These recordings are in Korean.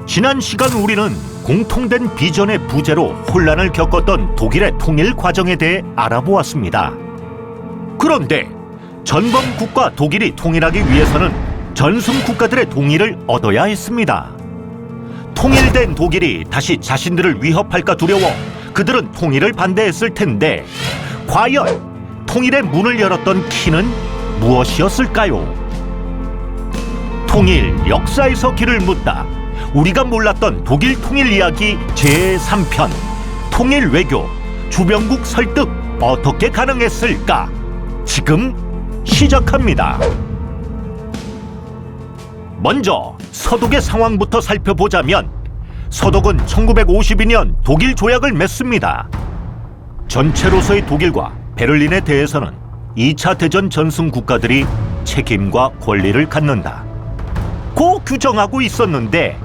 지난 시간 우리는 공통된 비전의 부재로 혼란을 겪었던 독일의 통일 과정에 대해 알아보았습니다. 그런데 전범국가 독일이 통일하기 위해서는 전승 국가들의 동의를 얻어야 했습니다. 통일된 독일이 다시 자신들을 위협할까 두려워 그들은 통일을 반대했을 텐데 과연 통일의 문을 열었던 키는 무엇이었을까요? 통일 역사에서 길을 묻다. 우리가 몰랐던 독일 통일 이야기 제3편 통일 외교 주변국 설득 어떻게 가능했을까? 지금 시작합니다. 먼저 서독의 상황부터 살펴보자면 서독은 1952년 독일 조약을 맺습니다. 전체로서의 독일과 베를린에 대해서는 2차 대전 전승 국가들이 책임과 권리를 갖는다 고 규정하고 있었는데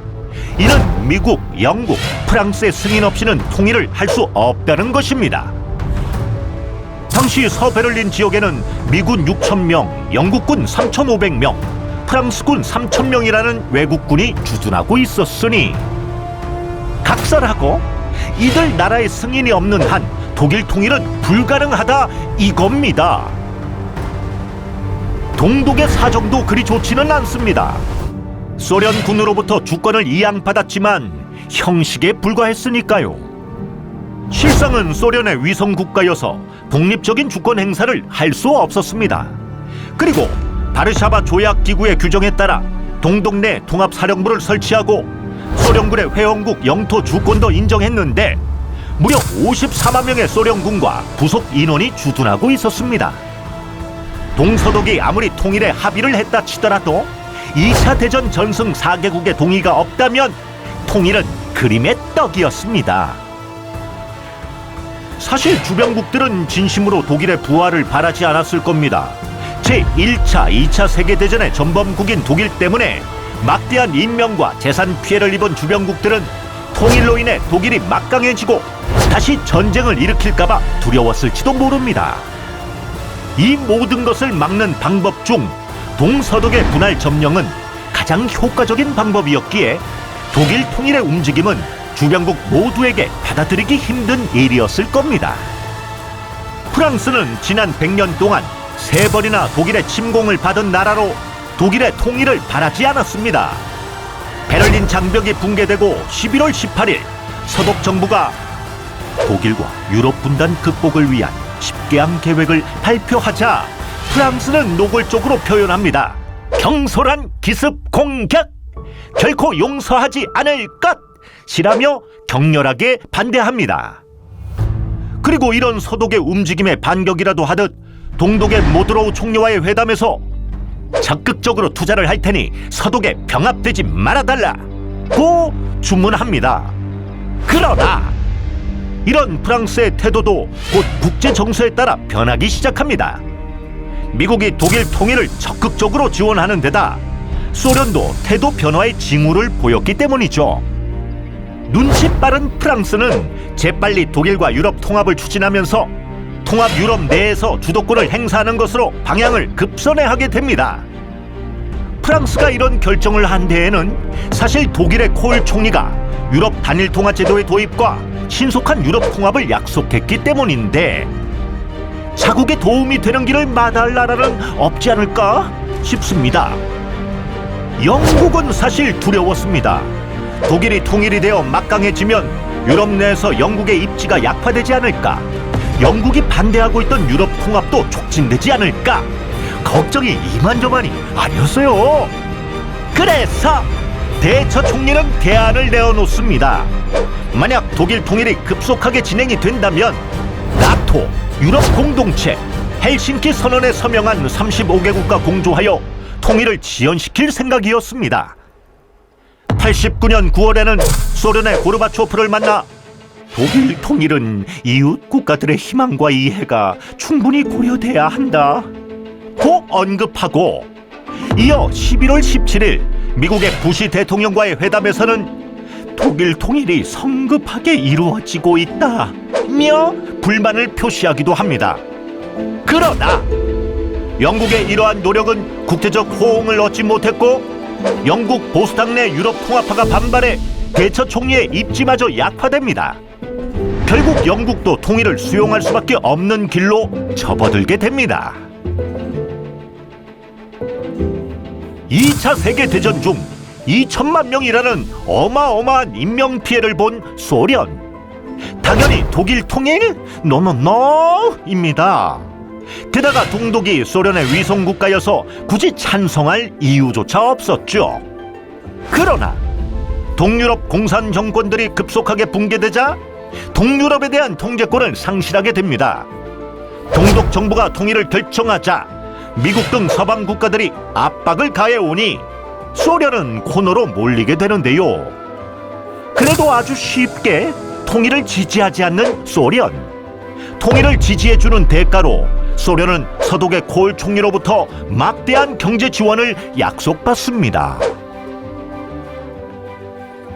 이는 미국, 영국, 프랑스의 승인 없이는 통일을 할 수 없다는 것입니다. 당시 서베를린 지역에는 미군 6,000명, 영국군 3,500명, 프랑스군 3,000명이라는 외국군이 주둔하고 있었으니 각설하고 이들 나라의 승인이 없는 한 독일 통일은 불가능하다 이겁니다. 동독의 사정도 그리 좋지는 않습니다. 소련군으로부터 주권을 이양받았지만 형식에 불과했으니까요. 실상은 소련의 위성국가여서 독립적인 주권 행사를 할 수 없었습니다. 그리고 바르샤바 조약기구의 규정에 따라 동독 내 통합사령부를 설치하고 소련군의 회원국 영토 주권도 인정했는데 무려 54만 명의 소련군과 부속 인원이 주둔하고 있었습니다. 동서독이 아무리 통일에 합의를 했다 치더라도 2차 대전 전승 4개국의 동의가 없다면 통일은 그림의 떡이었습니다. 사실 주변국들은 진심으로 독일의 부활을 바라지 않았을 겁니다. 제1차, 2차 세계대전의 전범국인 독일 때문에 막대한 인명과 재산 피해를 입은 주변국들은 통일로 인해 독일이 막강해지고 다시 전쟁을 일으킬까봐 두려웠을지도 모릅니다. 이 모든 것을 막는 방법 중 동서독의 분할 점령은 가장 효과적인 방법이었기에 독일 통일의 움직임은 주변국 모두에게 받아들이기 힘든 일이었을 겁니다. 프랑스는 지난 100년 동안 3번이나 독일의 침공을 받은 나라로 독일의 통일을 바라지 않았습니다. 베를린 장벽이 붕괴되고 11월 18일 서독 정부가 독일과 유럽 분단 극복을 위한 10개항 계획을 발표하자 프랑스는 노골적으로 표현합니다. 경솔한 기습 공격! 결코 용서하지 않을 것이라며 격렬하게 반대합니다. 그리고 이런 서독의 움직임에 반격이라도 하듯 동독의 모드로우 총리와의 회담에서 적극적으로 투자를 할 테니 서독에 병합되지 말아달라고 주문합니다. 그러나 이런 프랑스의 태도도 곧 국제 정서에 따라 변하기 시작합니다. 미국이 독일 통일을 적극적으로 지원하는 데다 소련도 태도 변화의 징후를 보였기 때문이죠. 눈치 빠른 프랑스는 재빨리 독일과 유럽 통합을 추진하면서 통합 유럽 내에서 주도권을 행사하는 것으로 방향을 급선회하게 됩니다. 프랑스가 이런 결정을 한 데에는 사실 독일의 콜 총리가 유럽 단일 통화 제도의 도입과 신속한 유럽 통합을 약속했기 때문인데 자국에 도움이 되는 길을 마다할 나라는 없지 않을까 싶습니다. 영국은 사실 두려웠습니다. 독일이 통일이 되어 막강해지면 유럽 내에서 영국의 입지가 약화되지 않을까, 영국이 반대하고 있던 유럽 통합도 촉진되지 않을까 걱정이 이만저만이 아니었어요. 그래서 대처 총리는 대안을 내어놓습니다. 만약 독일 통일이 급속하게 진행이 된다면 나토, 유럽 공동체, 헬싱키 선언에 서명한 35개국과 공조하여 통일을 지연시킬 생각이었습니다. 89년 9월에는 소련의 고르바초프를 만나 독일 통일은 이웃 국가들의 희망과 이해가 충분히 고려돼야 한다 고 언급하고, 이어 11월 17일 미국의 부시 대통령과의 회담에서는 독일 통일이 성급하게 이루어지고 있다며 불만을 표시하기도 합니다. 그러나 영국의 이러한 노력은 국제적 호응을 얻지 못했고 영국 보수당 내 유럽 통합파가 반발해 대처 총리의 입지마저 약화됩니다. 결국 영국도 통일을 수용할 수밖에 없는 길로 접어들게 됩니다. 2차 세계대전 중 2천만 명이라는 어마어마한 인명피해를 본 소련. 당연히 독일 통일? 노노노입니다. 게다가 동독이 소련의 위성국가여서 굳이 찬성할 이유조차 없었죠. 그러나 동유럽 공산 정권들이 급속하게 붕괴되자 동유럽에 대한 통제권을 상실하게 됩니다. 동독 정부가 통일을 결정하자 미국 등 서방 국가들이 압박을 가해오니 소련은 코너로 몰리게 되는데요. 그래도 아주 쉽게 통일을 지지하지 않는 소련. 통일을 지지해주는 대가로 소련은 서독의 콜 총리로부터 막대한 경제 지원을 약속받습니다.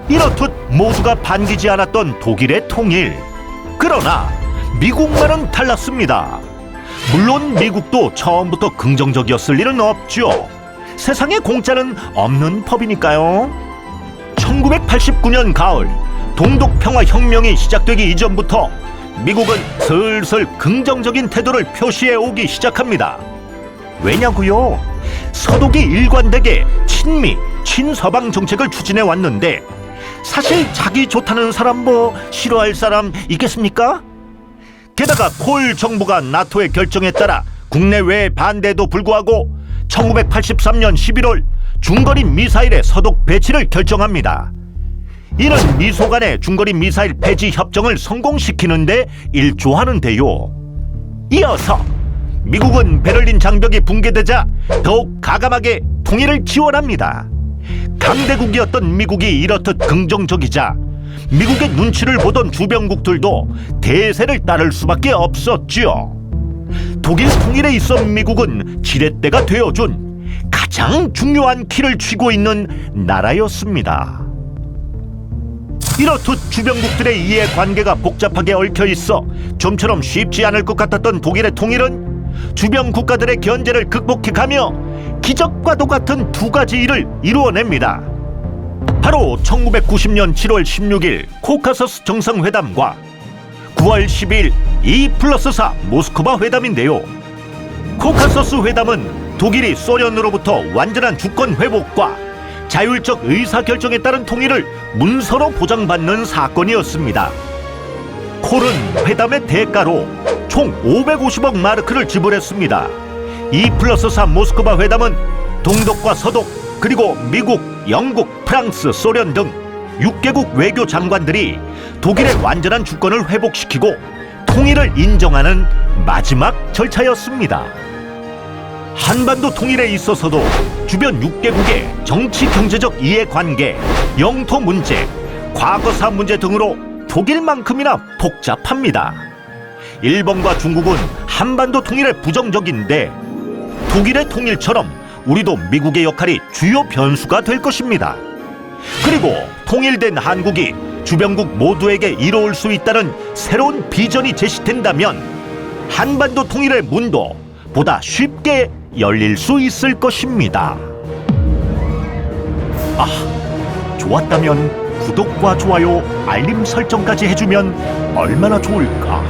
이렇듯 모두가 반기지 않았던 독일의 통일. 그러나 미국만은 달랐습니다. 물론 미국도 처음부터 긍정적이었을 일은 없죠. 세상에 공짜는 없는 법이니까요. 1989년 가을 동독평화혁명이 시작되기 이전부터 미국은 슬슬 긍정적인 태도를 표시해 오기 시작합니다. 왜냐고요? 서독이 일관되게 친미, 친서방 정책을 추진해 왔는데 사실 자기 좋다는 사람 뭐 싫어할 사람 있겠습니까? 게다가 콜 정부가 나토의 결정에 따라 국내외 반대에도 불구하고 1983년 11월 중거리 미사일의 서독 배치를 결정합니다. 이는 미소 간의 중거리 미사일 폐지 협정을 성공시키는데 일조하는데요. 이어서 미국은 베를린 장벽이 붕괴되자 더욱 가감하게 통일을 지원합니다. 강대국이었던 미국이 이렇듯 긍정적이자 미국의 눈치를 보던 주변국들도 대세를 따를 수밖에 없었지요. 독일 통일에 있어 미국은 지렛대가 되어준 가장 중요한 키를 쥐고 있는 나라였습니다. 이렇듯 주변국들의 이해관계가 복잡하게 얽혀있어 좀처럼 쉽지 않을 것 같았던 독일의 통일은 주변 국가들의 견제를 극복해가며 기적과도 같은 두 가지 일을 이루어냅니다. 바로 1990년 7월 16일 코카서스 정상회담과 9월 12일 2+4 모스크바 회담인데요. 코카서스 회담은 독일이 소련으로부터 완전한 주권 회복과 자율적 의사결정에 따른 통일을 문서로 보장받는 사건이었습니다. 콜은 회담의 대가로 총 550억 마르크를 지불했습니다. 2+4 모스크바 회담은 동독과 서독 그리고 미국, 영국, 프랑스, 소련 등 6개국 외교 장관들이 독일의 완전한 주권을 회복시키고 통일을 인정하는 마지막 절차였습니다. 한반도 통일에 있어서도 주변 6개국의 정치 경제적 이해관계, 영토 문제, 과거사 문제 등으로 독일만큼이나 복잡합니다. 일본과 중국은 한반도 통일에 부정적인데 독일의 통일처럼 우리도 미국의 역할이 주요 변수가 될 것입니다. 그리고 통일된 한국이 주변국 모두에게 이로울 수 있다는 새로운 비전이 제시된다면 한반도 통일의 문도 보다 쉽게 열릴 수 있을 것입니다. 좋았다면 구독과 좋아요, 알림 설정까지 해주면 얼마나 좋을까?